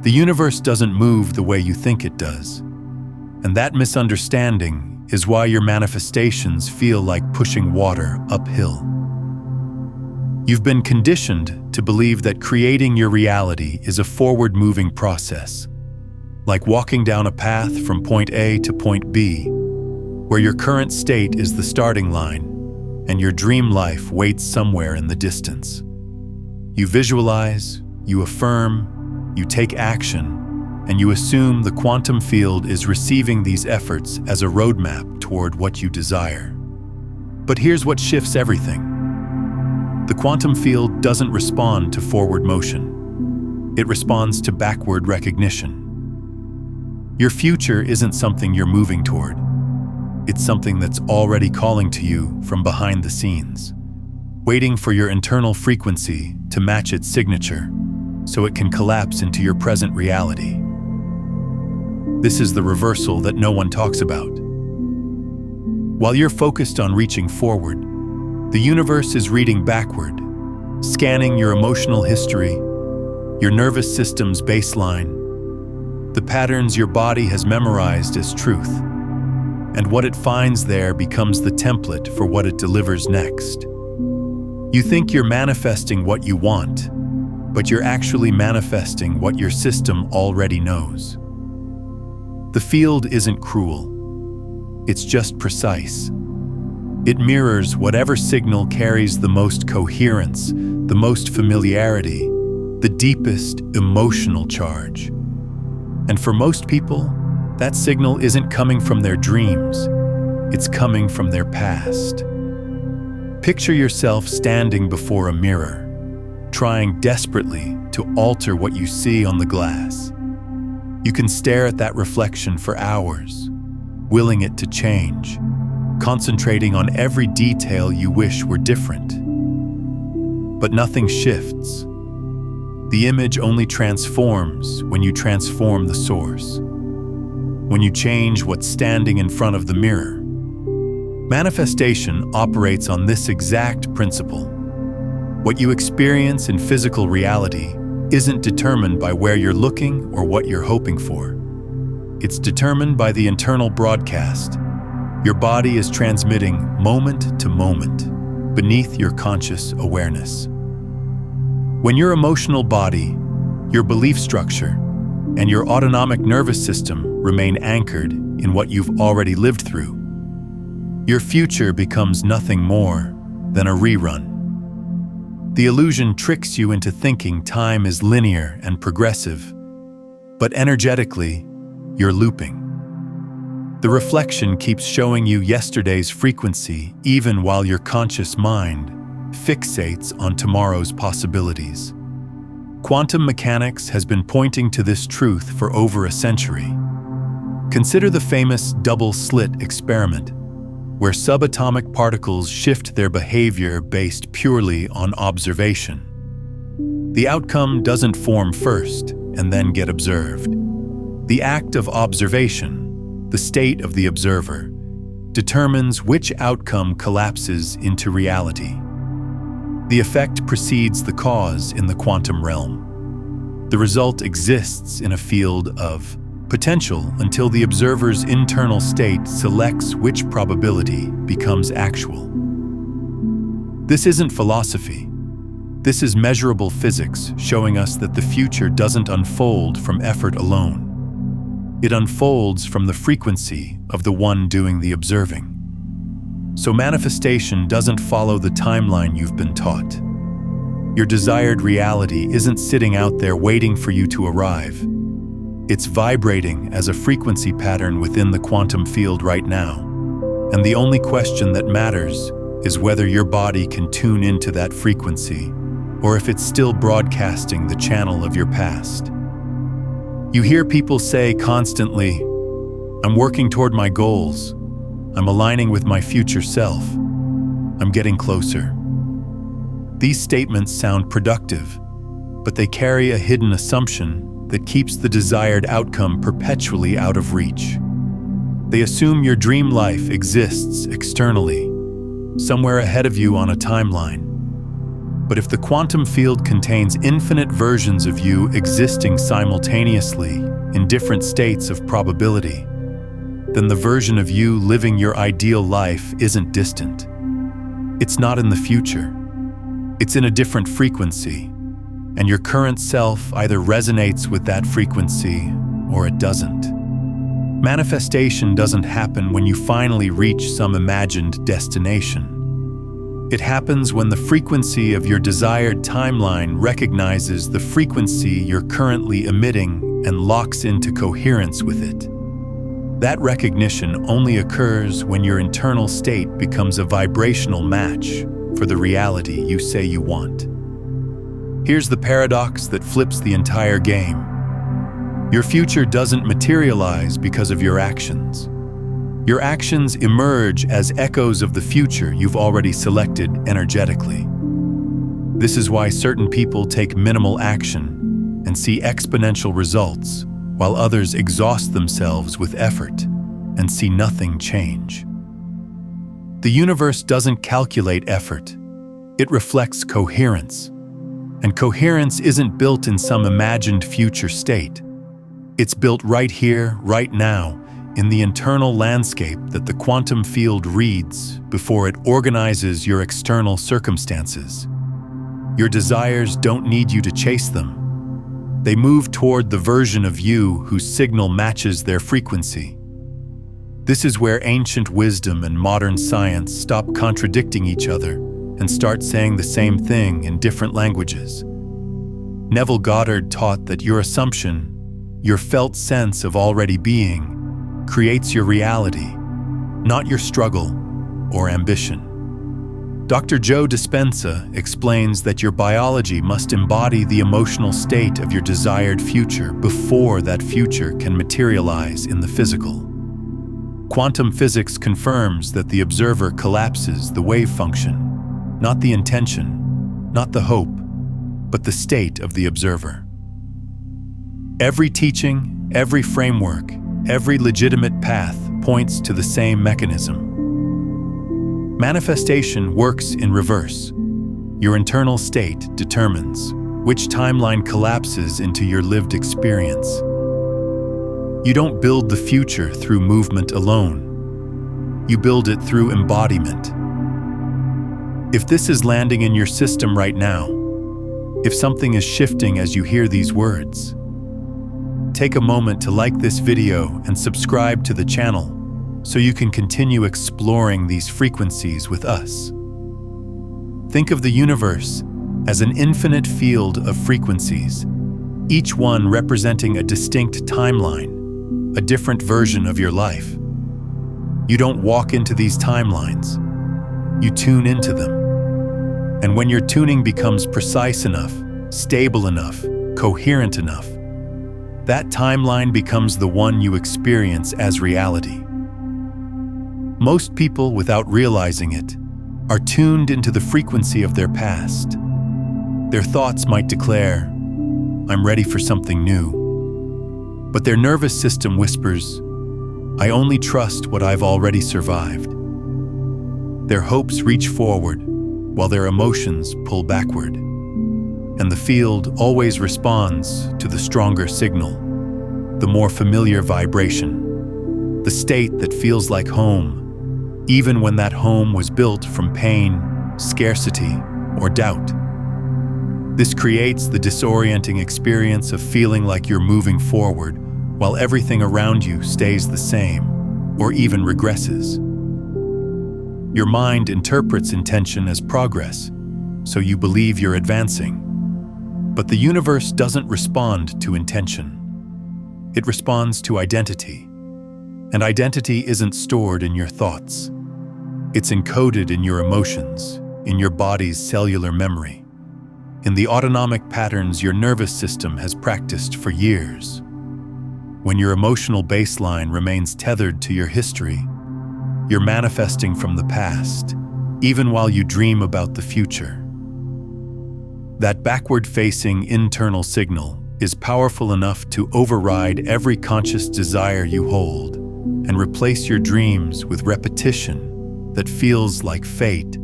The universe doesn't move the way you think it does. And that misunderstanding is why your manifestations feel like pushing water uphill. You've been conditioned to believe that creating your reality is a forward-moving process, like walking down a path from point A to point B, where your current state is the starting line and your dream life waits somewhere in the distance. You visualize, you affirm, you take action, and you assume the quantum field is receiving these efforts as a roadmap toward what you desire. But here's what shifts everything. The quantum field doesn't respond to forward motion. It responds to backward recognition. Your future isn't something you're moving toward. It's something that's already calling to you from behind the scenes, waiting for your internal frequency to match its signature so it can collapse into your present reality. This is the reversal that no one talks about. While you're focused on reaching forward, the universe is reading backward, scanning your emotional history, your nervous system's baseline, the patterns your body has memorized as truth, and what it finds there becomes the template for what it delivers next. You think you're manifesting what you want, but you're actually manifesting what your system already knows. The field isn't cruel. It's just precise. It mirrors whatever signal carries the most coherence, the most familiarity, the deepest emotional charge. And for most people, that signal isn't coming from their dreams. It's coming from their past. Picture yourself standing before a mirror, trying desperately to alter what you see on the glass. You can stare at that reflection for hours, willing it to change, concentrating on every detail you wish were different. But nothing shifts. The image only transforms when you transform the source, when you change what's standing in front of the mirror. Manifestation operates on this exact principle. What you experience in physical reality isn't determined by where you're looking or what you're hoping for. It's determined by the internal broadcast. Your body is transmitting moment to moment beneath your conscious awareness. When your emotional body, your belief structure, and your autonomic nervous system remain anchored in what you've already lived through, your future becomes nothing more than a rerun. The illusion tricks you into thinking time is linear and progressive, but energetically, you're looping. The reflection keeps showing you yesterday's frequency even while your conscious mind fixates on tomorrow's possibilities. Quantum mechanics has been pointing to this truth for over a century. Consider the famous double-slit experiment, where subatomic particles shift their behavior based purely on observation. The outcome doesn't form first and then get observed. The act of observation, the state of the observer, determines which outcome collapses into reality. The effect precedes the cause in the quantum realm. The result exists in a field of potential until the observer's internal state selects which probability becomes actual. This isn't philosophy. This is measurable physics showing us that the future doesn't unfold from effort alone. It unfolds from the frequency of the one doing the observing. So manifestation doesn't follow the timeline you've been taught. Your desired reality isn't sitting out there waiting for you to arrive. It's vibrating as a frequency pattern within the quantum field right now. And the only question that matters is whether your body can tune into that frequency, or if it's still broadcasting the channel of your past. You hear people say constantly, "I'm working toward my goals. I'm aligning with my future self. I'm getting closer." These statements sound productive, but they carry a hidden assumption that keeps the desired outcome perpetually out of reach. They assume your dream life exists externally, somewhere ahead of you on a timeline. But if the quantum field contains infinite versions of you existing simultaneously in different states of probability, then the version of you living your ideal life isn't distant. It's not in the future. It's in a different frequency, and your current self either resonates with that frequency or it doesn't. Manifestation doesn't happen when you finally reach some imagined destination. It happens when the frequency of your desired timeline recognizes the frequency you're currently emitting and locks into coherence with it. That recognition only occurs when your internal state becomes a vibrational match for the reality you say you want. Here's the paradox that flips the entire game. Your future doesn't materialize because of your actions. Your actions emerge as echoes of the future you've already selected energetically. This is why certain people take minimal action and see exponential results, while others exhaust themselves with effort and see nothing change. The universe doesn't calculate effort. It reflects coherence. And coherence isn't built in some imagined future state. It's built right here, right now, in the internal landscape that the quantum field reads before it organizes your external circumstances. Your desires don't need you to chase them. They move toward the version of you whose signal matches their frequency. This is where ancient wisdom and modern science stop contradicting each other and start saying the same thing in different languages. Neville Goddard taught that your assumption, your felt sense of already being, creates your reality, not your struggle or ambition. Dr. Joe Dispenza explains that your biology must embody the emotional state of your desired future before that future can materialize in the physical. Quantum physics confirms that the observer collapses the wave function, not the intention, not the hope, but the state of the observer. Every teaching, every framework, every legitimate path points to the same mechanism. Manifestation works in reverse. Your internal state determines which timeline collapses into your lived experience. You don't build the future through movement alone. You build it through embodiment. If this is landing in your system right now, if something is shifting as you hear these words, take a moment to like this video and subscribe to the channel so you can continue exploring these frequencies with us. Think of the universe as an infinite field of frequencies, each one representing a distinct timeline, a different version of your life. You don't walk into these timelines, you tune into them. And when your tuning becomes precise enough, stable enough, coherent enough, that timeline becomes the one you experience as reality. Most people, without realizing it, are tuned into the frequency of their past. Their thoughts might declare, "I'm ready for something new." But their nervous system whispers, "I only trust what I've already survived." Their hopes reach forward, while their emotions pull backward. And the field always responds to the stronger signal, the more familiar vibration, the state that feels like home, even when that home was built from pain, scarcity, or doubt. This creates the disorienting experience of feeling like you're moving forward while everything around you stays the same, or even regresses. Your mind interprets intention as progress, so you believe you're advancing. But the universe doesn't respond to intention. It responds to identity. And identity isn't stored in your thoughts. It's encoded in your emotions, in your body's cellular memory, in the autonomic patterns your nervous system has practiced for years. When your emotional baseline remains tethered to your history, you're manifesting from the past, even while you dream about the future. That backward-facing internal signal is powerful enough to override every conscious desire you hold and replace your dreams with repetition that feels like fate,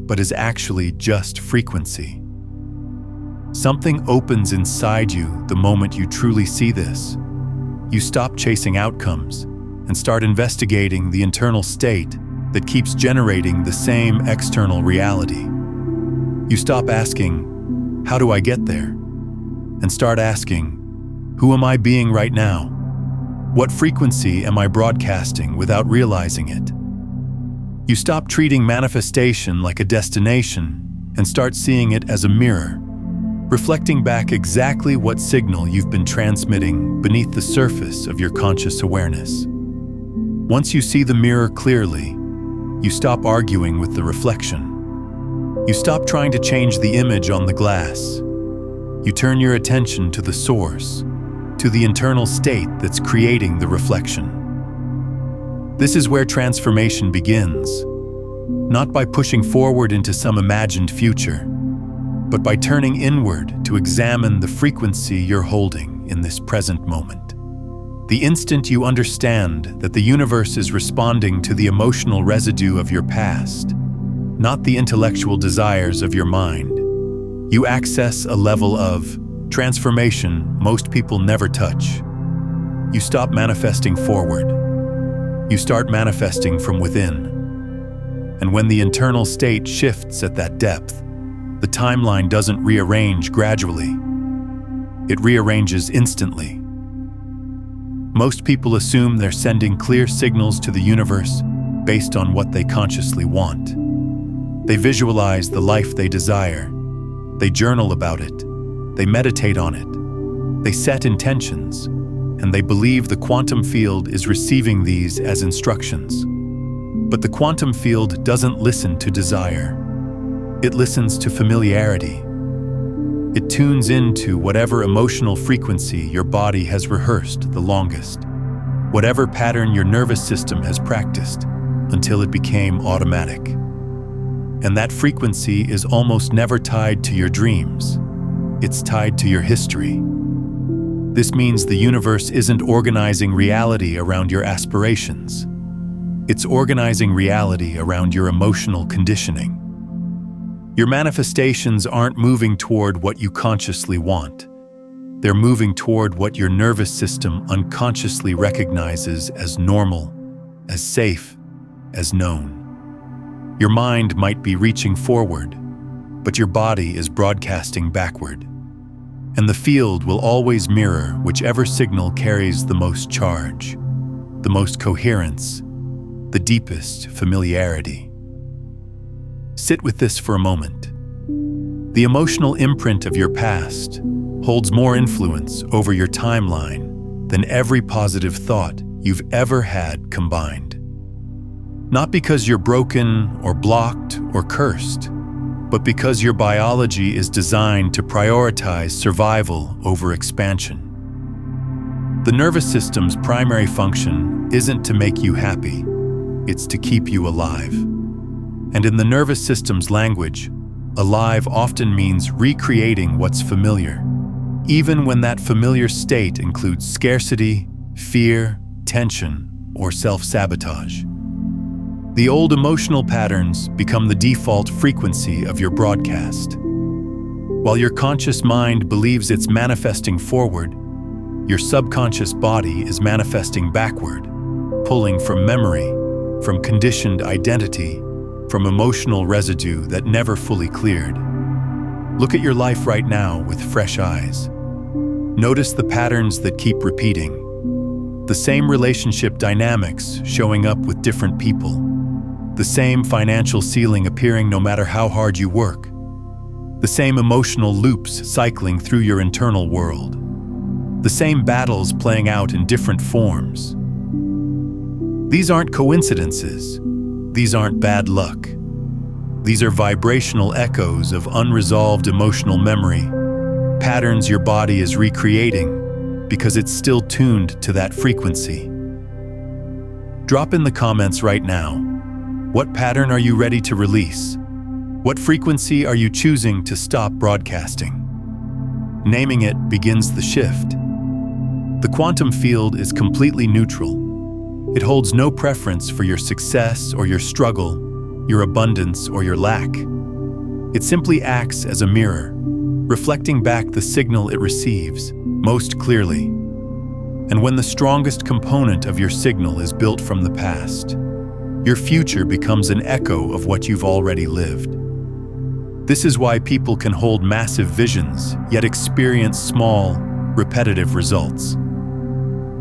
but is actually just frequency. Something opens inside you the moment you truly see this. You stop chasing outcomes and start investigating the internal state that keeps generating the same external reality. You stop asking, "How do I get there?" and start asking, "Who am I being right now? What frequency am I broadcasting without realizing it?" You stop treating manifestation like a destination and start seeing it as a mirror, reflecting back exactly what signal you've been transmitting beneath the surface of your conscious awareness. Once you see the mirror clearly, you stop arguing with the reflection. You stop trying to change the image on the glass. You turn your attention to the source, to the internal state that's creating the reflection. This is where transformation begins, not by pushing forward into some imagined future, but by turning inward to examine the frequency you're holding in this present moment. The instant you understand that the universe is responding to the emotional residue of your past, not the intellectual desires of your mind, you access a level of transformation most people never touch. You stop manifesting forward. You start manifesting from within. And when the internal state shifts at that depth, the timeline doesn't rearrange gradually. It rearranges instantly. Most people assume they're sending clear signals to the universe based on what they consciously want. They visualize the life they desire. They journal about it. They meditate on it. They set intentions, and they believe the quantum field is receiving these as instructions. But the quantum field doesn't listen to desire. It listens to familiarity. It tunes into whatever emotional frequency your body has rehearsed the longest, whatever pattern your nervous system has practiced until it became automatic. And that frequency is almost never tied to your dreams. It's tied to your history. This means the universe isn't organizing reality around your aspirations. It's organizing reality around your emotional conditioning. Your manifestations aren't moving toward what you consciously want. They're moving toward what your nervous system unconsciously recognizes as normal, as safe, as known. Your mind might be reaching forward, but your body is broadcasting backward. And the field will always mirror whichever signal carries the most charge, the most coherence, the deepest familiarity. Sit with this for a moment. The emotional imprint of your past holds more influence over your timeline than every positive thought you've ever had combined. Not because you're broken or blocked or cursed, but because your biology is designed to prioritize survival over expansion. The nervous system's primary function isn't to make you happy, it's to keep you alive. And in the nervous system's language, alive often means recreating what's familiar, even when that familiar state includes scarcity, fear, tension, or self-sabotage. The old emotional patterns become the default frequency of your broadcast. While your conscious mind believes it's manifesting forward, your subconscious body is manifesting backward, pulling from memory, from conditioned identity, from emotional residue that never fully cleared. Look at your life right now with fresh eyes. Notice the patterns that keep repeating. The same relationship dynamics showing up with different people. The same financial ceiling appearing no matter how hard you work. The same emotional loops cycling through your internal world. The same battles playing out in different forms. These aren't coincidences. These aren't bad luck. These are vibrational echoes of unresolved emotional memory, patterns your body is recreating because it's still tuned to that frequency. Drop in the comments right now. What pattern are you ready to release? What frequency are you choosing to stop broadcasting? Naming it begins the shift. The quantum field is completely neutral. It holds no preference for your success or your struggle, your abundance or your lack. It simply acts as a mirror, reflecting back the signal it receives most clearly. And when the strongest component of your signal is built from the past, your future becomes an echo of what you've already lived. This is why people can hold massive visions, yet experience small, repetitive results.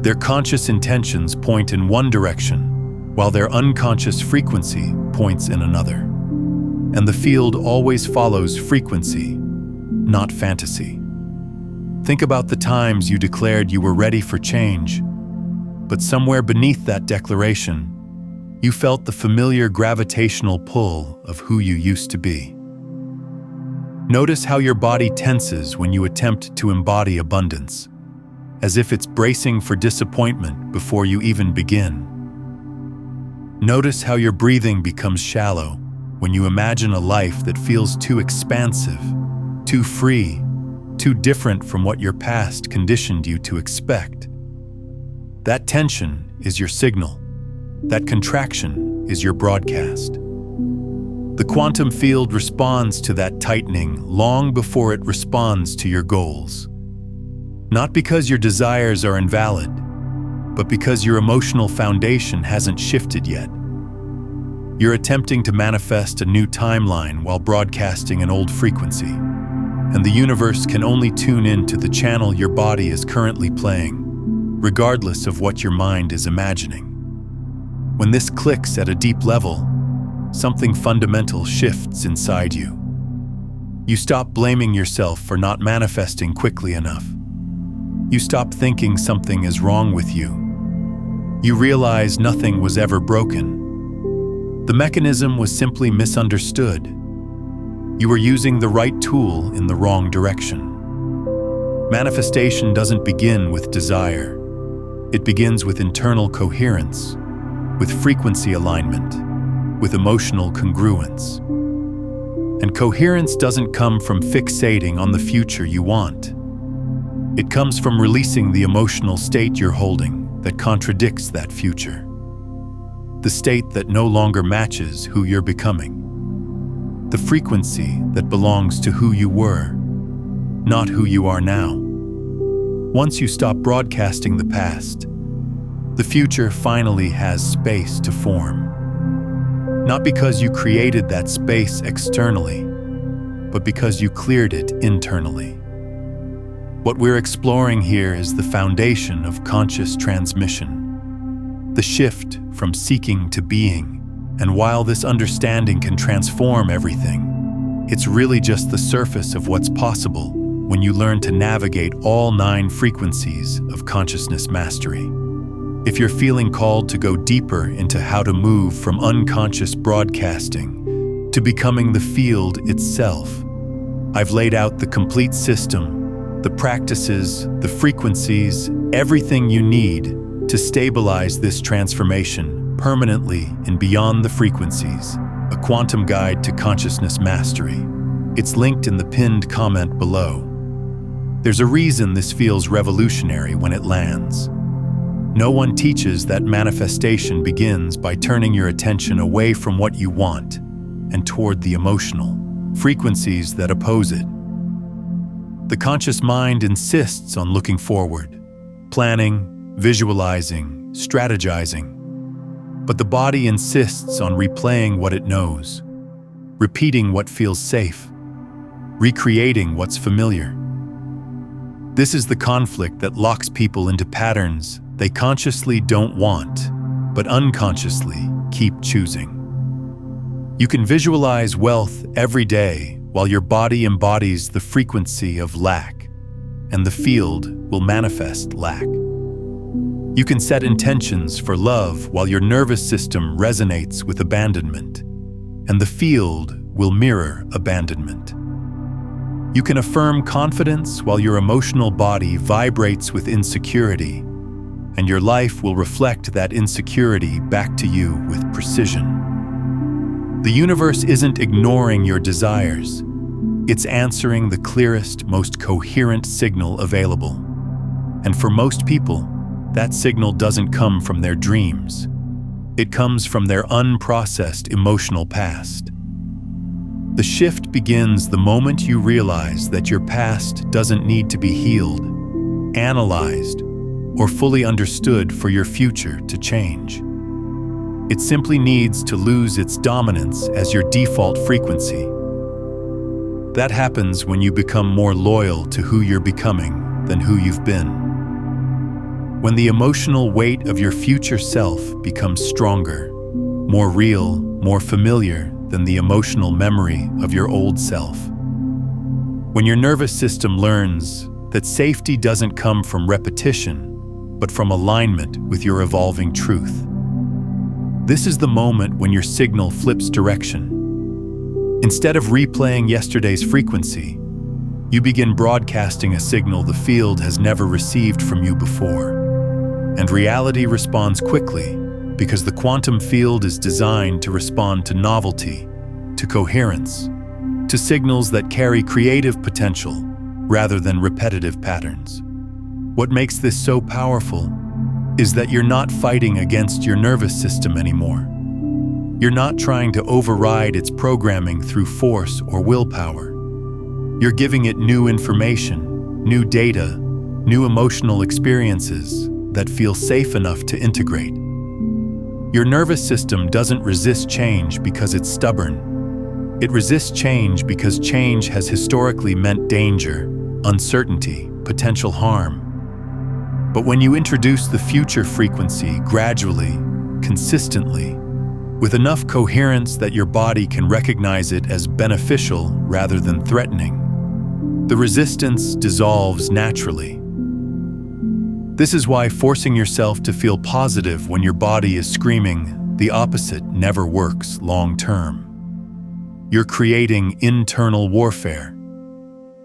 Their conscious intentions point in one direction, while their unconscious frequency points in another. And the field always follows frequency, not fantasy. Think about the times you declared you were ready for change, but somewhere beneath that declaration, you felt the familiar gravitational pull of who you used to be. Notice how your body tenses when you attempt to embody abundance, as if it's bracing for disappointment before you even begin. Notice how your breathing becomes shallow when you imagine a life that feels too expansive, too free, too different from what your past conditioned you to expect. That tension is your signal. That contraction is your broadcast. The quantum field responds to that tightening long before it responds to your goals. Not because your desires are invalid, but because your emotional foundation hasn't shifted yet. You're attempting to manifest a new timeline while broadcasting an old frequency, and the universe can only tune in to the channel your body is currently playing, regardless of what your mind is imagining. When this clicks at a deep level, something fundamental shifts inside you. You stop blaming yourself for not manifesting quickly enough. You stop thinking something is wrong with you. You realize nothing was ever broken. The mechanism was simply misunderstood. You were using the right tool in the wrong direction. Manifestation doesn't begin with desire. It begins with internal coherence, with frequency alignment, with emotional congruence. And coherence doesn't come from fixating on the future you want. It comes from releasing the emotional state you're holding that contradicts that future. The state that no longer matches who you're becoming. The frequency that belongs to who you were, not who you are now. Once you stop broadcasting the past, the future finally has space to form. Not because you created that space externally, but because you cleared it internally. What we're exploring here is the foundation of conscious transmission, the shift from seeking to being. And while this understanding can transform everything, it's really just the surface of what's possible when you learn to navigate all 9 frequencies of consciousness mastery. If you're feeling called to go deeper into how to move from unconscious broadcasting to becoming the field itself, I've laid out the complete system, the practices, the frequencies, everything you need to stabilize this transformation permanently and beyond the frequencies, a quantum guide to consciousness mastery. It's linked in the pinned comment below. There's a reason this feels revolutionary when it lands. No one teaches that manifestation begins by turning your attention away from what you want and toward the emotional frequencies that oppose it. The conscious mind insists on looking forward, planning, visualizing, strategizing. But the body insists on replaying what it knows, repeating what feels safe, recreating what's familiar. This is the conflict that locks people into patterns they consciously don't want, but unconsciously keep choosing. You can visualize wealth every day while your body embodies the frequency of lack, and the field will manifest lack. You can set intentions for love while your nervous system resonates with abandonment, and the field will mirror abandonment. You can affirm confidence while your emotional body vibrates with insecurity, and your life will reflect that insecurity back to you with precision. The universe isn't ignoring your desires. It's answering the clearest, most coherent signal available. And for most people, that signal doesn't come from their dreams. It comes from their unprocessed emotional past. The shift begins the moment you realize that your past doesn't need to be healed, analyzed, or fully understood for your future to change. It simply needs to lose its dominance as your default frequency. That happens when you become more loyal to who you're becoming than who you've been. When the emotional weight of your future self becomes stronger, more real, more familiar than the emotional memory of your old self. When your nervous system learns that safety doesn't come from repetition, but from alignment with your evolving truth. This is the moment when your signal flips direction. Instead of replaying yesterday's frequency, you begin broadcasting a signal the field has never received from you before. And reality responds quickly because the quantum field is designed to respond to novelty, to coherence, to signals that carry creative potential rather than repetitive patterns. What makes this so powerful is that you're not fighting against your nervous system anymore. You're not trying to override its programming through force or willpower. You're giving it new information, new data, new emotional experiences that feel safe enough to integrate. Your nervous system doesn't resist change because it's stubborn. It resists change because change has historically meant danger, uncertainty, potential harm. But when you introduce the future frequency gradually, consistently, with enough coherence that your body can recognize it as beneficial rather than threatening, the resistance dissolves naturally. This is why forcing yourself to feel positive when your body is screaming the opposite never works long-term. You're creating internal warfare.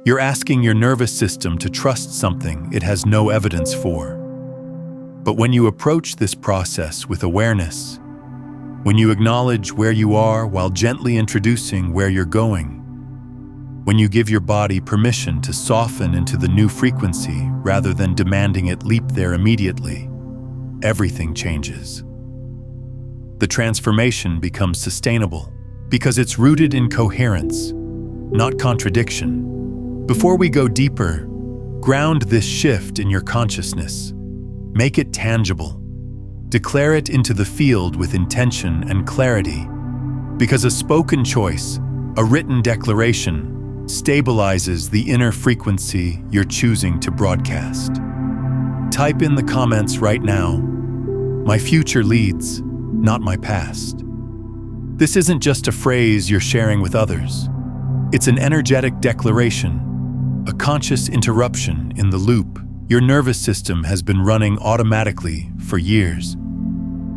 You're asking your nervous system to trust something it has no evidence for. But when you approach this process with awareness, when you acknowledge where you are while gently introducing where you're going, when you give your body permission to soften into the new frequency rather than demanding it leap there immediately, everything changes. The transformation becomes sustainable because it's rooted in coherence, not contradiction. Before we go deeper, ground this shift in your consciousness. Make it tangible. Declare it into the field with intention and clarity, because a spoken choice, a written declaration, stabilizes the inner frequency you're choosing to broadcast. Type in the comments right now, "My future leads, not my past." This isn't just a phrase you're sharing with others. It's an energetic declaration, a conscious interruption in the loop your nervous system has been running automatically for years.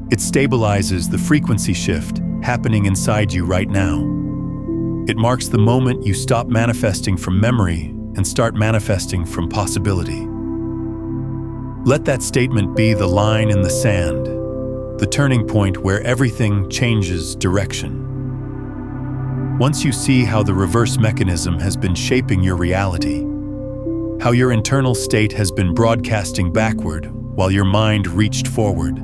It stabilizes the frequency shift happening inside you right now. It marks the moment you stop manifesting from memory and start manifesting from possibility. Let that statement be the line in the sand, the turning point where everything changes direction. Once you see how the reverse mechanism has been shaping your reality, how your internal state has been broadcasting backward while your mind reached forward,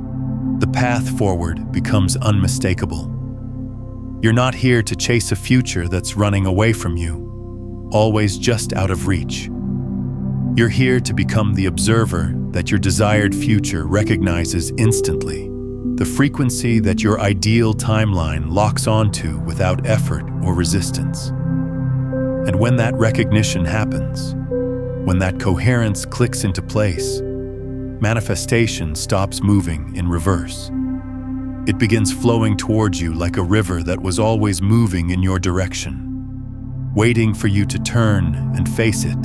the path forward becomes unmistakable. You're not here to chase a future that's running away from you, always just out of reach. You're here to become the observer that your desired future recognizes instantly, the frequency that your ideal timeline locks onto without effort or resistance. And when that recognition happens, when that coherence clicks into place, manifestation stops moving in reverse. It begins flowing towards you like a river that was always moving in your direction, waiting for you to turn and face it.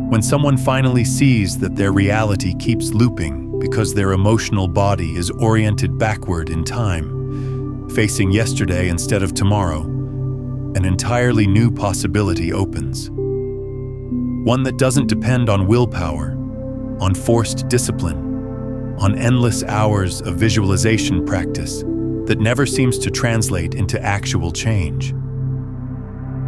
When someone finally sees that their reality keeps looping because their emotional body is oriented backward in time, facing yesterday instead of tomorrow, an entirely new possibility opens. One that doesn't depend on willpower, on forced discipline, on endless hours of visualization practice that never seems to translate into actual change.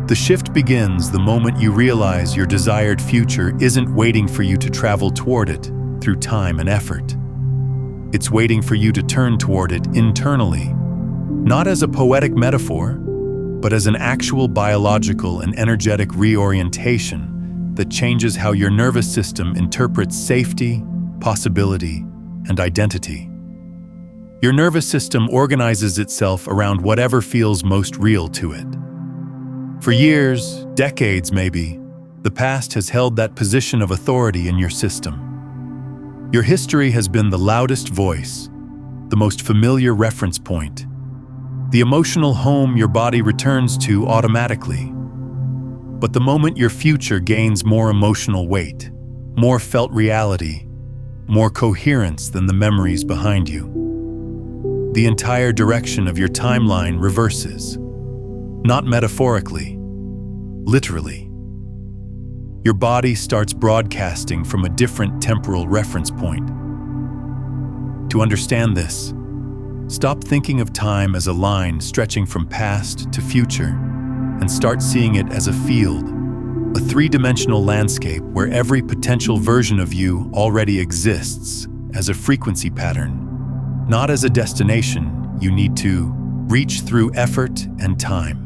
The shift begins the moment you realize your desired future isn't waiting for you to travel toward it through time and effort. It's waiting for you to turn toward it internally, not as a poetic metaphor, but as an actual biological and energetic reorientation that changes how your nervous system interprets safety, possibility, and identity. Your nervous system organizes itself around whatever feels most real to it. For years, decades maybe, the past has held that position of authority in your system. Your history has been the loudest voice, the most familiar reference point, the emotional home your body returns to automatically. But the moment your future gains more emotional weight, more felt reality, more coherence than the memories behind you, the entire direction of your timeline reverses. Not metaphorically, literally. Your body starts broadcasting from a different temporal reference point. To understand this, stop thinking of time as a line stretching from past to future and start seeing it as a field, a three-dimensional landscape where every potential version of you already exists as a frequency pattern, not as a destination you need to reach through effort and time.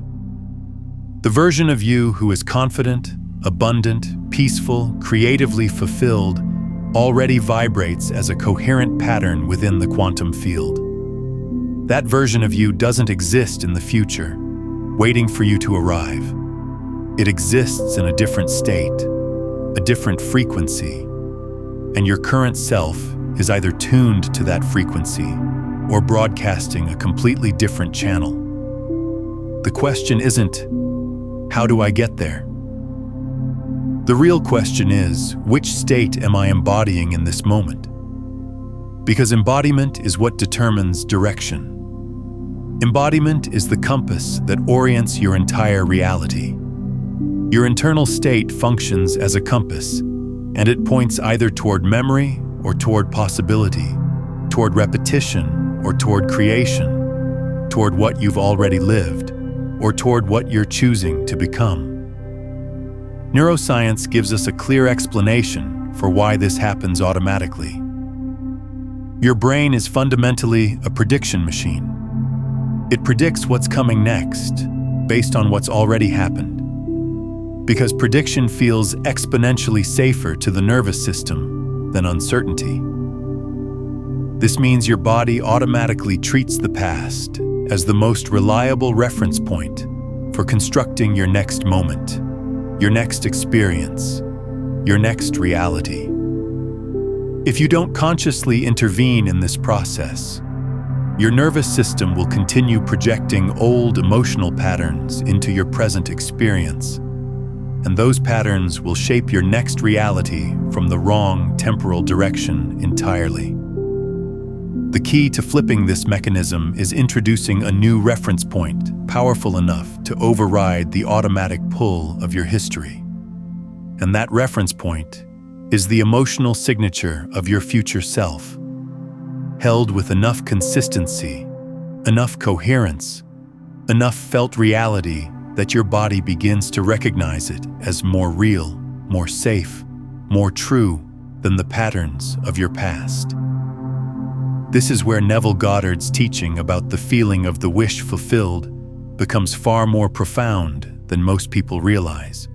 The version of you who is confident, abundant, peaceful, creatively fulfilled already vibrates as a coherent pattern within the quantum field. That version of you doesn't exist in the future, waiting for you to arrive. It exists in a different state, a different frequency, and your current self is either tuned to that frequency or broadcasting a completely different channel. The question isn't, how do I get there? The real question is, which state am I embodying in this moment? Because embodiment is what determines direction. Embodiment is the compass that orients your entire reality. Your internal state functions as a compass, and it points either toward memory or toward possibility, toward repetition or toward creation, toward what you've already lived, or toward what you're choosing to become. Neuroscience gives us a clear explanation for why this happens automatically. Your brain is fundamentally a prediction machine. It predicts what's coming next, based on what's already happened. Because prediction feels exponentially safer to the nervous system than uncertainty. This means your body automatically treats the past as the most reliable reference point for constructing your next moment, your next experience, your next reality. If you don't consciously intervene in this process, your nervous system will continue projecting old emotional patterns into your present experience, and those patterns will shape your next reality from the wrong temporal direction entirely. The key to flipping this mechanism is introducing a new reference point powerful enough to override the automatic pull of your history. And that reference point is the emotional signature of your future self, held with enough consistency, enough coherence, enough felt reality that your body begins to recognize it as more real, more safe, more true than the patterns of your past. This is where Neville Goddard's teaching about the feeling of the wish fulfilled becomes far more profound than most people realize.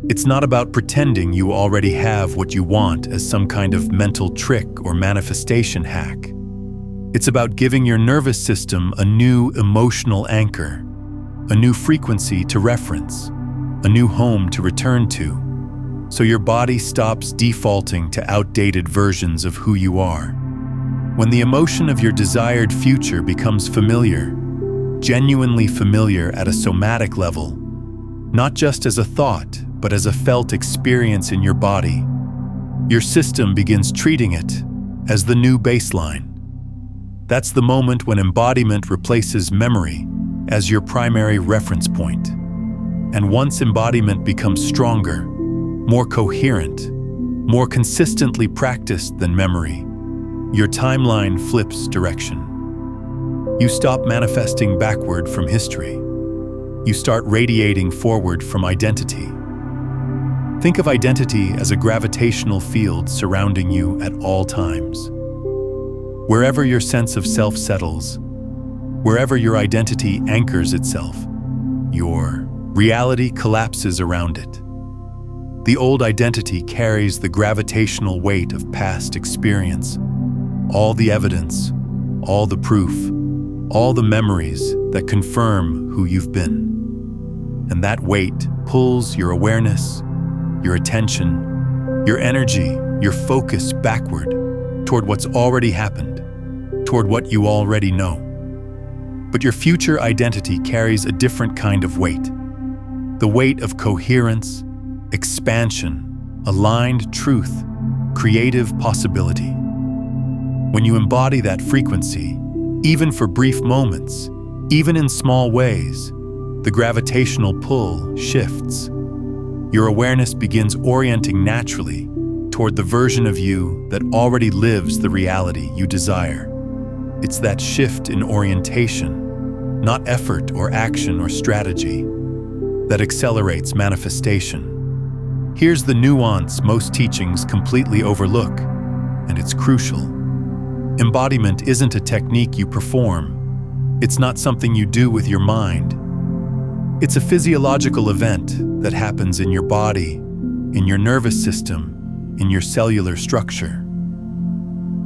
It's not about pretending you already have what you want as some kind of mental trick or manifestation hack. It's about giving your nervous system a new emotional anchor, a new frequency to reference, a new home to return to, so your body stops defaulting to outdated versions of who you are. When the emotion of your desired future becomes familiar, genuinely familiar at a somatic level, not just as a thought, but as a felt experience in your body, your system begins treating it as the new baseline. That's the moment when embodiment replaces memory as your primary reference point. And once embodiment becomes stronger, more coherent, more consistently practiced than memory, your timeline flips direction. You stop manifesting backward from history. You start radiating forward from identity. Think of identity as a gravitational field surrounding you at all times. Wherever your sense of self settles, wherever your identity anchors itself, your reality collapses around it. The old identity carries the gravitational weight of past experience, all the evidence, all the proof, all the memories that confirm who you've been. And that weight pulls your awareness, your attention, your energy, your focus backward toward what's already happened, toward what you already know. But your future identity carries a different kind of weight, the weight of coherence, expansion, aligned truth, creative possibility. When you embody that frequency, even for brief moments, even in small ways, the gravitational pull shifts. Your awareness begins orienting naturally toward the version of you that already lives the reality you desire. It's that shift in orientation, not effort or action or strategy, that accelerates manifestation. Here's the nuance most teachings completely overlook, and it's crucial. Embodiment isn't a technique you perform. It's not something you do with your mind. It's a physiological event that happens in your body, in your nervous system, in your cellular structure.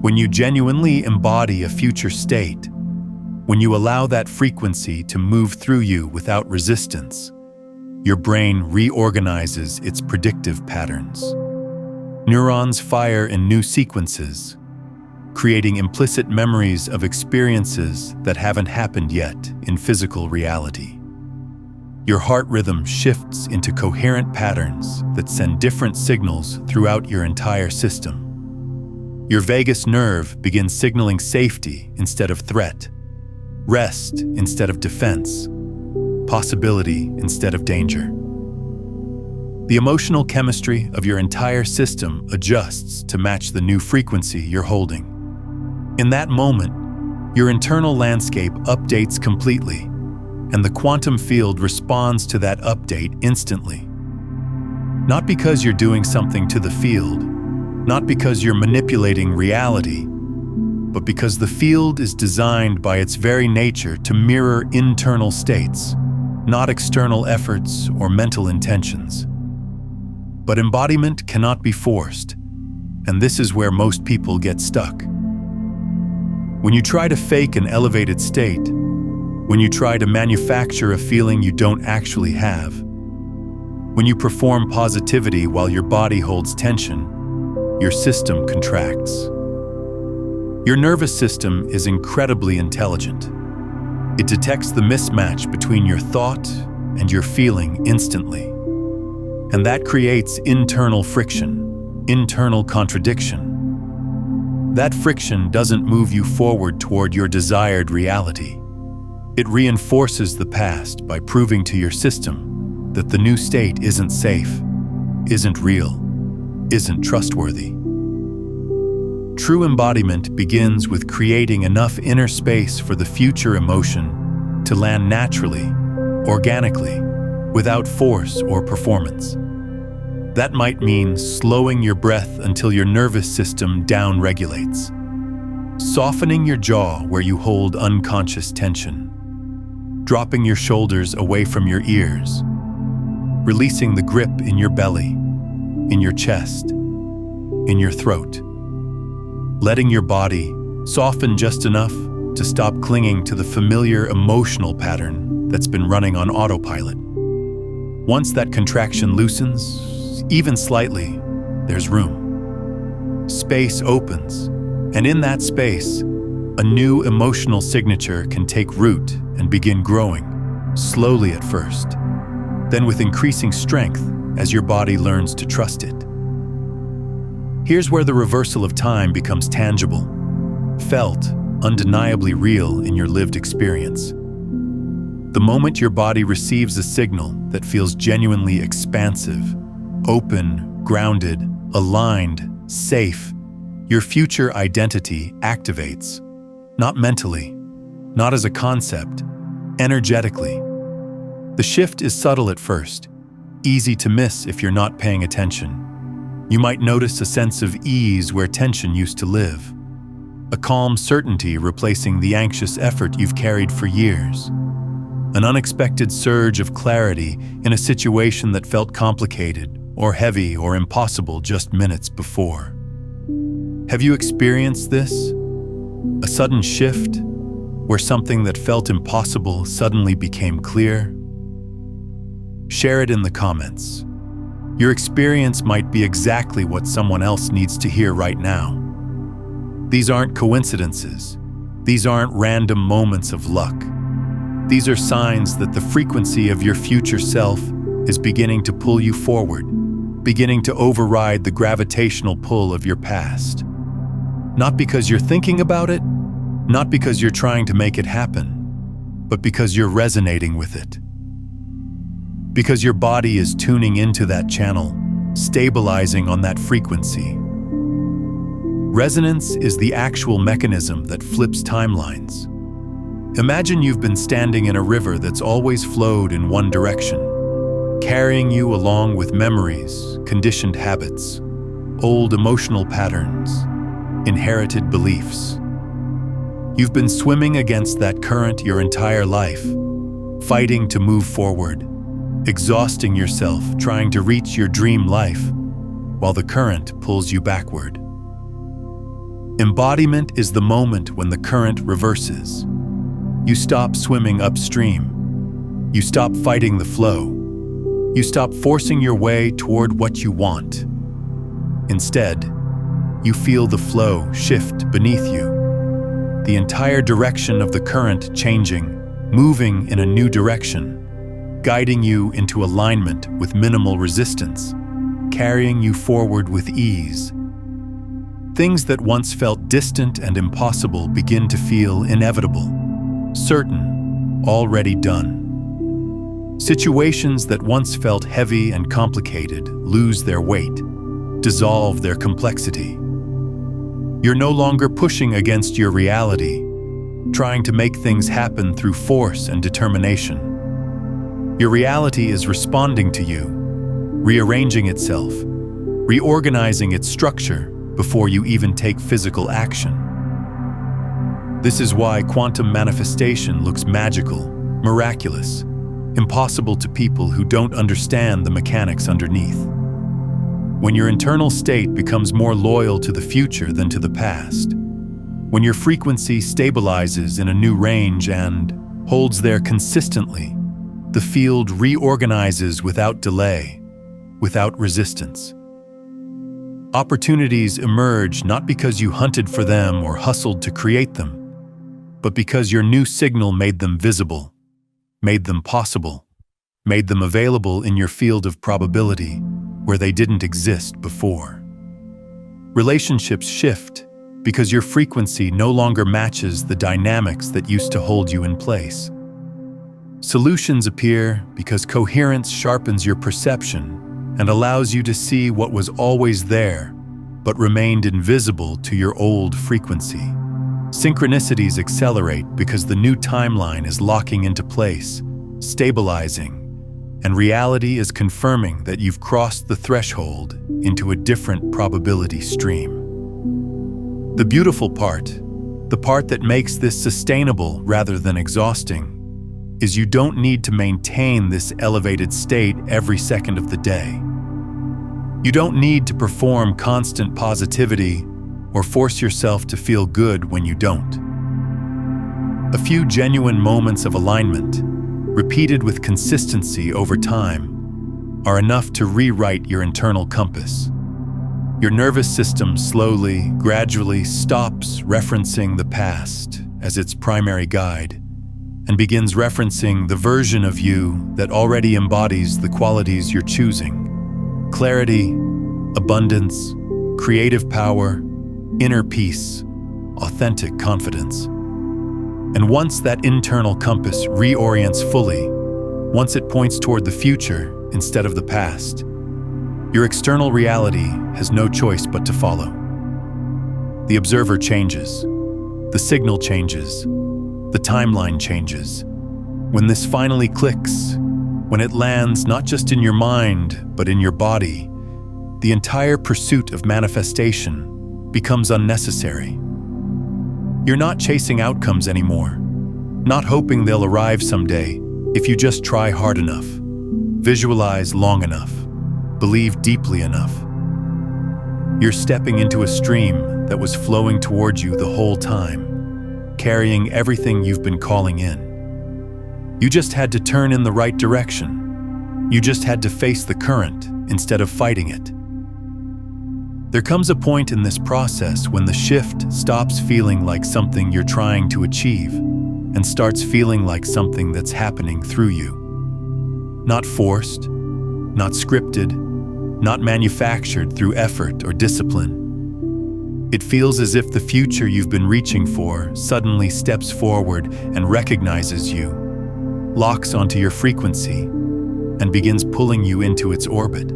When you genuinely embody a future state, when you allow that frequency to move through you without resistance, your brain reorganizes its predictive patterns. Neurons fire in new sequences, creating implicit memories of experiences that haven't happened yet in physical reality. Your heart rhythm shifts into coherent patterns that send different signals throughout your entire system. Your vagus nerve begins signaling safety instead of threat, rest instead of defense, possibility instead of danger. The emotional chemistry of your entire system adjusts to match the new frequency you're holding. In that moment, your internal landscape updates completely, and the quantum field responds to that update instantly. Not because you're doing something to the field, not because you're manipulating reality, but because the field is designed by its very nature to mirror internal states, not external efforts or mental intentions. But embodiment cannot be forced, and this is where most people get stuck. When you try to fake an elevated state, when you try to manufacture a feeling you don't actually have, when you perform positivity while your body holds tension, your system contracts. Your nervous system is incredibly intelligent. It detects the mismatch between your thought and your feeling instantly. And that creates internal friction, internal contradiction. That friction doesn't move you forward toward your desired reality. It reinforces the past by proving to your system that the new state isn't safe, isn't real, isn't trustworthy. True embodiment begins with creating enough inner space for the future emotion to land naturally, organically, without force or performance. That might mean slowing your breath until your nervous system down-regulates, softening your jaw where you hold unconscious tension, dropping your shoulders away from your ears, releasing the grip in your belly, in your chest, in your throat. Letting your body soften just enough to stop clinging to the familiar emotional pattern that's been running on autopilot. Once that contraction loosens, even slightly, there's room. Space opens, and in that space, a new emotional signature can take root and begin growing, slowly at first, then with increasing strength as your body learns to trust it. Here's where the reversal of time becomes tangible, felt, undeniably real in your lived experience. The moment your body receives a signal that feels genuinely expansive, open, grounded, aligned, safe, your future identity activates, not mentally, not as a concept, energetically. The shift is subtle at first, easy to miss if you're not paying attention. You might notice a sense of ease where tension used to live, a calm certainty replacing the anxious effort you've carried for years. an unexpected surge of clarity in a situation that felt complicated or heavy or impossible just minutes before. Have you experienced this? A sudden shift where something that felt impossible suddenly became clear? Share it in the comments. Your experience might be exactly what someone else needs to hear right now. These aren't coincidences. These aren't random moments of luck. These are signs that the frequency of your future self is beginning to pull you forward, beginning to override the gravitational pull of your past. Not because you're thinking about it, not because you're trying to make it happen, but because you're resonating with it. Because your body is tuning into that channel, stabilizing on that frequency. Resonance is the actual mechanism that flips timelines. Imagine you've been standing in a river that's always flowed in one direction, carrying you along with memories, conditioned habits, old emotional patterns, inherited beliefs. You've been swimming against that current your entire life, fighting to move forward, exhausting yourself trying to reach your dream life, while the current pulls you backward. Embodiment is the moment when the current reverses. You stop swimming upstream. You stop fighting the flow. You stop forcing your way toward what you want. Instead, you feel the flow shift beneath you, the entire direction of the current changing, moving in a new direction, guiding you into alignment with minimal resistance, carrying you forward with ease. Things that once felt distant and impossible begin to feel inevitable, certain, already done. Situations that once felt heavy and complicated lose their weight, dissolve their complexity. You're no longer pushing against your reality, trying to make things happen through force and determination. Your reality is responding to you, rearranging itself, reorganizing its structure before you even take physical action. This is why quantum manifestation looks magical, miraculous, impossible to people who don't understand the mechanics underneath. When your internal state becomes more loyal to the future than to the past, when your frequency stabilizes in a new range and holds there consistently, the field reorganizes without delay, without resistance. Opportunities emerge not because you hunted for them or hustled to create them, but because your new signal made them visible, made them possible, made them available in your field of probability where they didn't exist before. Relationships shift because your frequency no longer matches the dynamics that used to hold you in place. Solutions appear because coherence sharpens your perception and allows you to see what was always there, but remained invisible to your old frequency. Synchronicities accelerate because the new timeline is locking into place, stabilizing, and reality is confirming that you've crossed the threshold into a different probability stream. The beautiful part, the part that makes this sustainable rather than exhausting, is you don't need to maintain this elevated state every second of the day. You don't need to perform constant positivity or force yourself to feel good when you don't. A few genuine moments of alignment, repeated with consistency over time, are enough to rewrite your internal compass. Your nervous system slowly, gradually stops referencing the past as its primary guide and begins referencing the version of you that already embodies the qualities you're choosing: clarity, abundance, creative power, inner peace, authentic confidence. And once that internal compass reorients fully, once it points toward the future instead of the past, your external reality has no choice but to follow. The observer changes, the signal changes, the timeline changes. When this finally clicks, when it lands not just in your mind, but in your body, the entire pursuit of manifestation becomes unnecessary. You're not chasing outcomes anymore, not hoping they'll arrive someday, If you just try hard enough, visualize long enough, believe deeply enough, you're stepping into a stream that was flowing towards you the whole time, carrying everything you've been calling in. You just had to turn in the right direction. You just had to face the current instead of fighting it. There comes a point in this process when the shift stops feeling like something you're trying to achieve and starts feeling like something that's happening through you. Not forced, not scripted, not manufactured through effort or discipline. It feels as if the future you've been reaching for suddenly steps forward and recognizes you, locks onto your frequency, and begins pulling you into its orbit.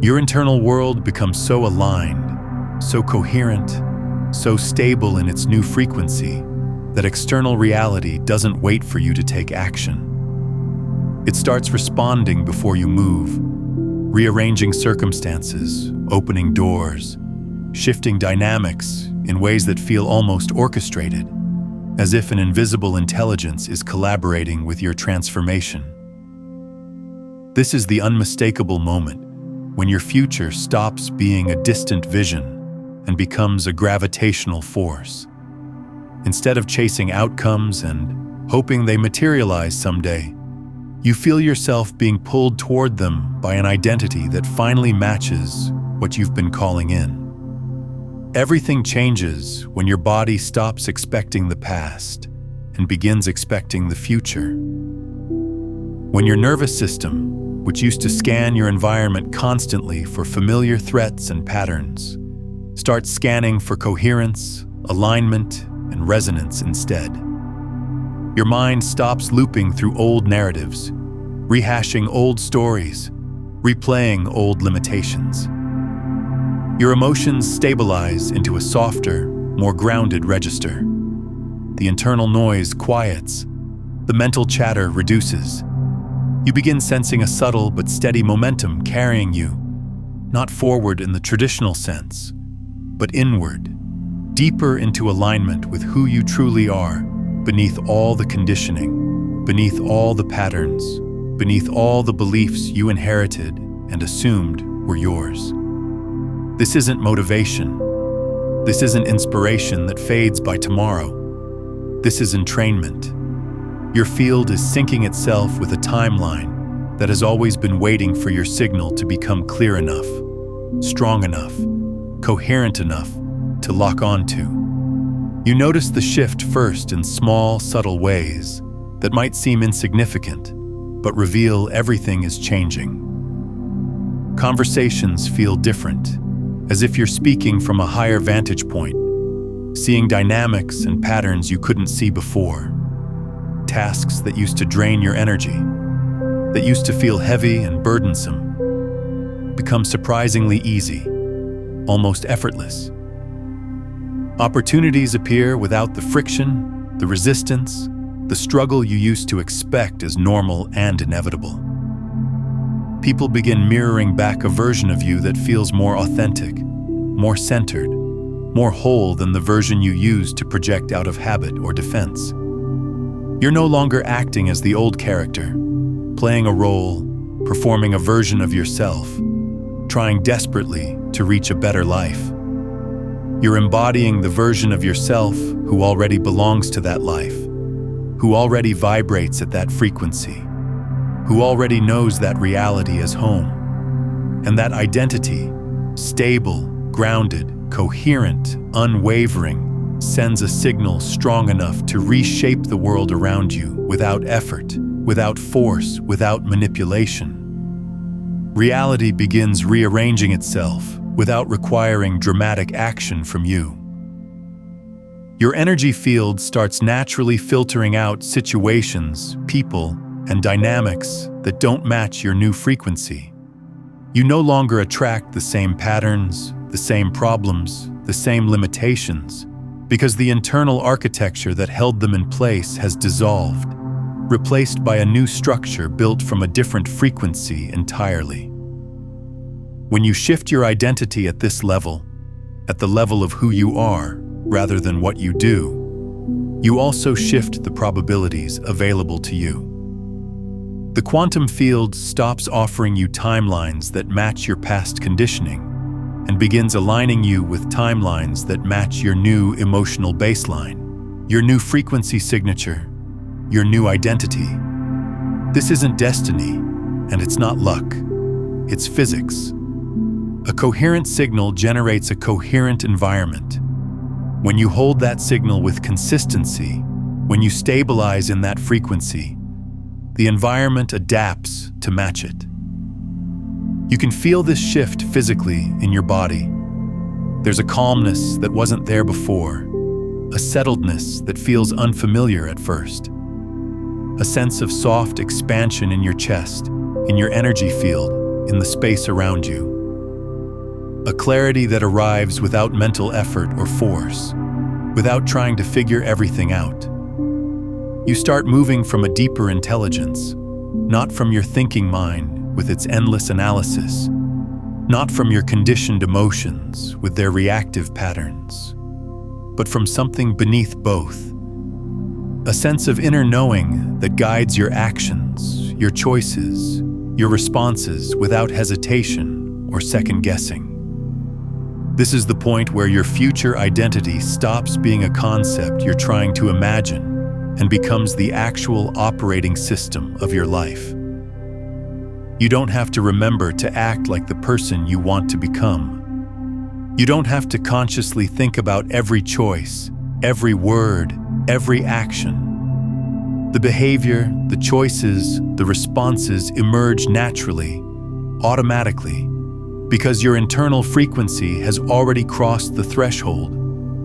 Your internal world becomes so aligned, so coherent, so stable in its new frequency that external reality doesn't wait for you to take action. It starts responding before you move, rearranging circumstances, opening doors, shifting dynamics in ways that feel almost orchestrated, as if an invisible intelligence is collaborating with your transformation. This is the unmistakable moment when your future stops being a distant vision and becomes a gravitational force. Instead of chasing outcomes and hoping they materialize someday, you feel yourself being pulled toward them by an identity that finally matches what you've been calling in. Everything changes when your body stops expecting the past and begins expecting the future. When your nervous system, which used to scan your environment constantly for familiar threats and patterns, starts scanning for coherence, alignment, and resonance instead. Your mind stops looping through old narratives, rehashing old stories, replaying old limitations. Your emotions stabilize into a softer, more grounded register. The internal noise quiets, the mental chatter reduces. You begin sensing a subtle but steady momentum carrying you, not forward in the traditional sense, but inward, deeper into alignment with who you truly are, beneath all the conditioning, beneath all the patterns, beneath all the beliefs you inherited and assumed were yours. This isn't motivation. This isn't inspiration that fades by tomorrow. This is entrainment. Your field is syncing itself with a timeline that has always been waiting for your signal to become clear enough, strong enough, coherent enough to lock onto. You notice the shift first in small, subtle ways that might seem insignificant, but reveal everything is changing. Conversations feel different, as if you're speaking from a higher vantage point, seeing dynamics and patterns you couldn't see before. Tasks that used to drain your energy, that used to feel heavy and burdensome, become surprisingly easy, almost effortless. Opportunities appear without the friction, the resistance, the struggle you used to expect as normal and inevitable. People begin mirroring back a version of you that feels more authentic, more centered, more whole than the version you used to project out of habit or defense. You're no longer acting as the old character, playing a role, performing a version of yourself, trying desperately to reach a better life. You're embodying the version of yourself who already belongs to that life, who already vibrates at that frequency, who already knows that reality as home. And that identity, stable, grounded, coherent, unwavering, sends a signal strong enough to reshape the world around you without effort, without force, without manipulation. Reality begins rearranging itself without requiring dramatic action from you. Your energy field starts naturally filtering out situations, people, and dynamics that don't match your new frequency. You no longer attract the same patterns, the same problems, the same limitations, because the internal architecture that held them in place has dissolved, replaced by a new structure built from a different frequency entirely. When you shift your identity at this level, at the level of who you are rather than what you do, you also shift the probabilities available to you. The quantum field stops offering you timelines that match your past conditioning and begins aligning you with timelines that match your new emotional baseline, your new frequency signature, your new identity. This isn't destiny, and it's not luck. It's physics. A coherent signal generates a coherent environment. When you hold that signal with consistency, when you stabilize in that frequency, the environment adapts to match it. You can feel this shift physically in your body. There's a calmness that wasn't there before, a settledness that feels unfamiliar at first, a sense of soft expansion in your chest, in your energy field, in the space around you. A clarity that arrives without mental effort or force, without trying to figure everything out. You start moving from a deeper intelligence, not from your thinking mind with its endless analysis, not from your conditioned emotions with their reactive patterns, but from something beneath both. A sense of inner knowing that guides your actions, your choices, your responses without hesitation or second guessing. This is the point where your future identity stops being a concept you're trying to imagine and becomes the actual operating system of your life. You don't have to remember to act like the person you want to become. You don't have to consciously think about every choice, every word, every action. The behavior, the choices, the responses emerge naturally, automatically, because your internal frequency has already crossed the threshold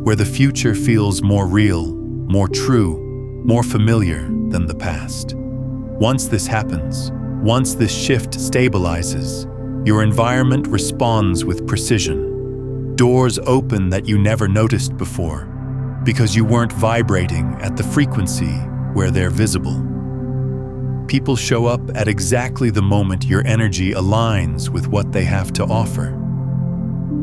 where the future feels more real, more true, more familiar than the past. Once this happens, once this shift stabilizes, your environment responds with precision. Doors open that you never noticed before, because you weren't vibrating at the frequency where they're visible. People show up at exactly the moment your energy aligns with what they have to offer.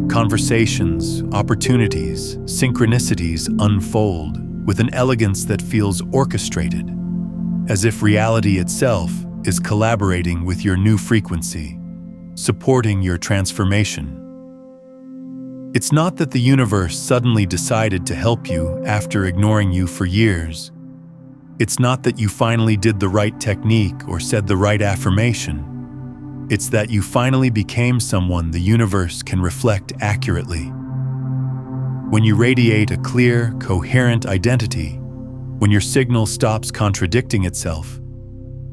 Conversations, opportunities, synchronicities unfold with an elegance that feels orchestrated, as if reality itself is collaborating with your new frequency, supporting your transformation. It's not that the universe suddenly decided to help you after ignoring you for years. It's not that you finally did the right technique or said the right affirmation. It's that you finally became someone the universe can reflect accurately. When you radiate a clear, coherent identity, when your signal stops contradicting itself,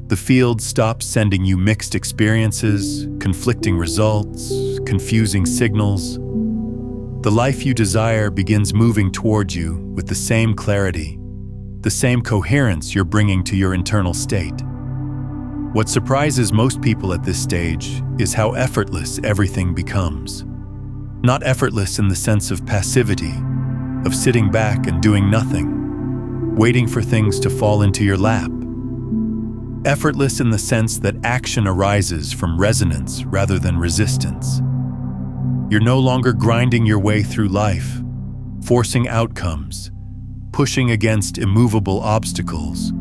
the field stops sending you mixed experiences, conflicting results, confusing signals. The life you desire begins moving toward you with the same clarity, the same coherence you're bringing to your internal state. What surprises most people at this stage is how effortless everything becomes. Not effortless in the sense of passivity, of sitting back and doing nothing, waiting for things to fall into your lap. Effortless in the sense that action arises from resonance rather than resistance. You're no longer grinding your way through life, forcing outcomes, pushing against immovable obstacles,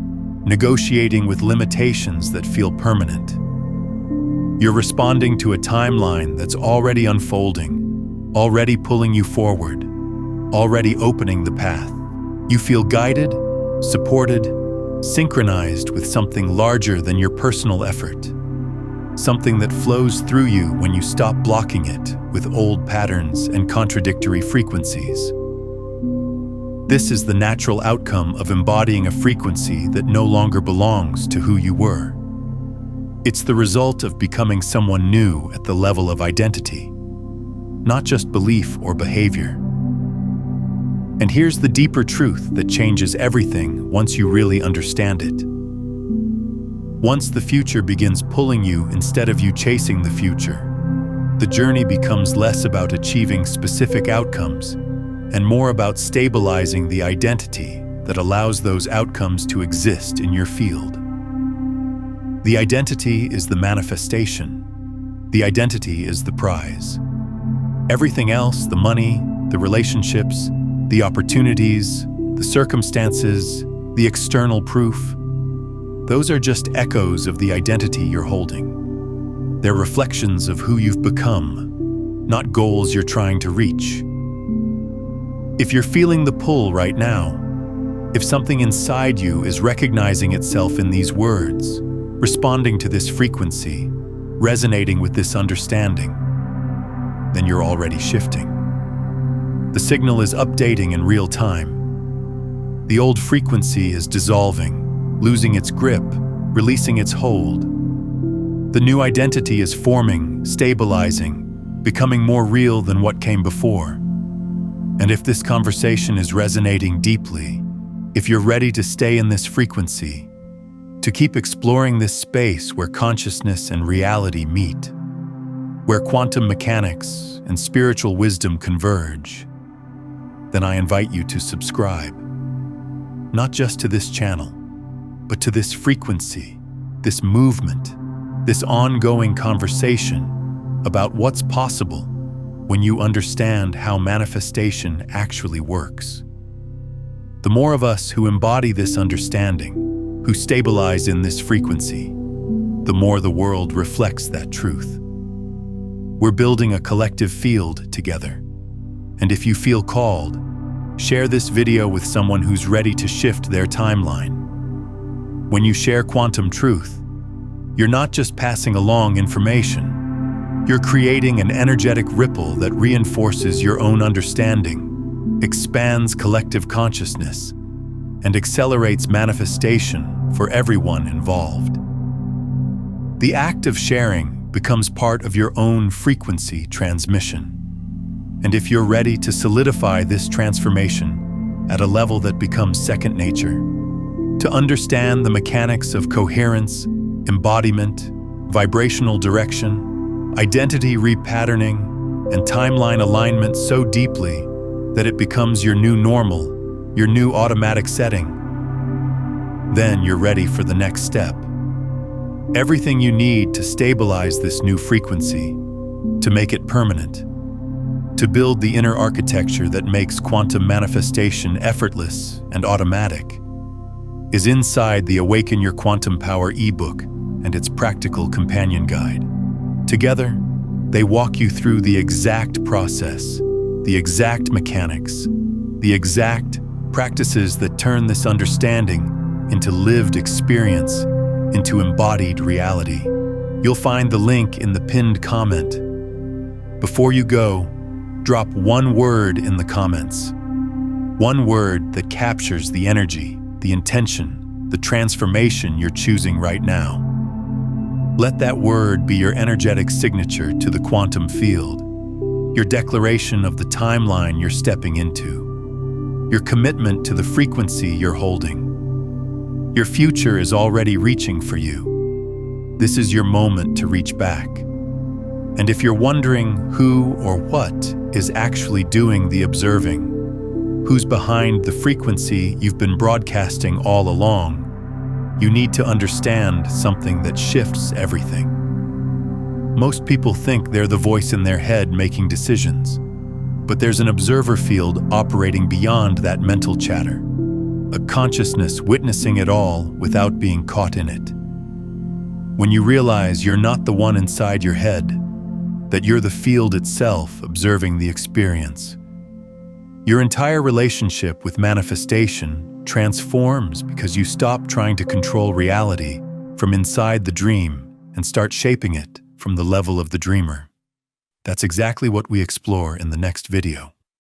negotiating with limitations that feel permanent. You're responding to a timeline that's already unfolding, already pulling you forward, already opening the path. You feel guided, supported, synchronized with something larger than your personal effort. Something that flows through you when you stop blocking it with old patterns and contradictory frequencies. This is the natural outcome of embodying a frequency that no longer belongs to who you were. It's the result of becoming someone new at the level of identity, not just belief or behavior. And here's the deeper truth that changes everything once you really understand it. Once the future begins pulling you instead of you chasing the future, the journey becomes less about achieving specific outcomes and more about stabilizing the identity that allows those outcomes to exist in your field. The identity is the manifestation. The identity is the prize. Everything else, the money, the relationships, the opportunities, the circumstances, the external proof, those are just echoes of the identity you're holding. They're reflections of who you've become, not goals you're trying to reach. If you're feeling the pull right now, if something inside you is recognizing itself in these words, responding to this frequency, resonating with this understanding, then you're already shifting. The signal is updating in real time. The old frequency is dissolving, losing its grip, releasing its hold. The new identity is forming, stabilizing, becoming more real than what came before. And if this conversation is resonating deeply, if you're ready to stay in this frequency, to keep exploring this space where consciousness and reality meet, where quantum mechanics and spiritual wisdom converge, then I invite you to subscribe, not just to this channel, but to this frequency, this movement, this ongoing conversation about what's possible when you understand how manifestation actually works. The more of us who embody this understanding, who stabilize in this frequency, the more the world reflects that truth. We're building a collective field together. And if you feel called, share this video with someone who's ready to shift their timeline. When you share quantum truth, you're not just passing along information. You're creating an energetic ripple that reinforces your own understanding, expands collective consciousness, and accelerates manifestation for everyone involved. The act of sharing becomes part of your own frequency transmission. And if you're ready to solidify this transformation at a level that becomes second nature, to understand the mechanics of coherence, embodiment, vibrational direction, identity repatterning, and timeline alignment so deeply that it becomes your new normal, your new automatic setting, then you're ready for the next step. Everything you need to stabilize this new frequency, to make it permanent, to build the inner architecture that makes quantum manifestation effortless and automatic, is inside the Awaken Your Quantum Power ebook and its practical companion guide. Together, they walk you through the exact process, the exact mechanics, the exact practices that turn this understanding into lived experience, into embodied reality. You'll find the link in the pinned comment. Before you go, drop one word in the comments. One word that captures the energy, the intention, the transformation you're choosing right now. Let that word be your energetic signature to the quantum field, your declaration of the timeline you're stepping into, your commitment to the frequency you're holding. Your future is already reaching for you. This is your moment to reach back. And if you're wondering who or what is actually doing the observing, who's behind the frequency you've been broadcasting all along, you need to understand something that shifts everything. Most people think they're the voice in their head making decisions, but there's an observer field operating beyond that mental chatter, a consciousness witnessing it all without being caught in it. When you realize you're not the one inside your head, that you're the field itself observing the experience, your entire relationship with manifestation transforms because you stop trying to control reality from inside the dream and start shaping it from the level of the dreamer. That's exactly what we explore in the next video.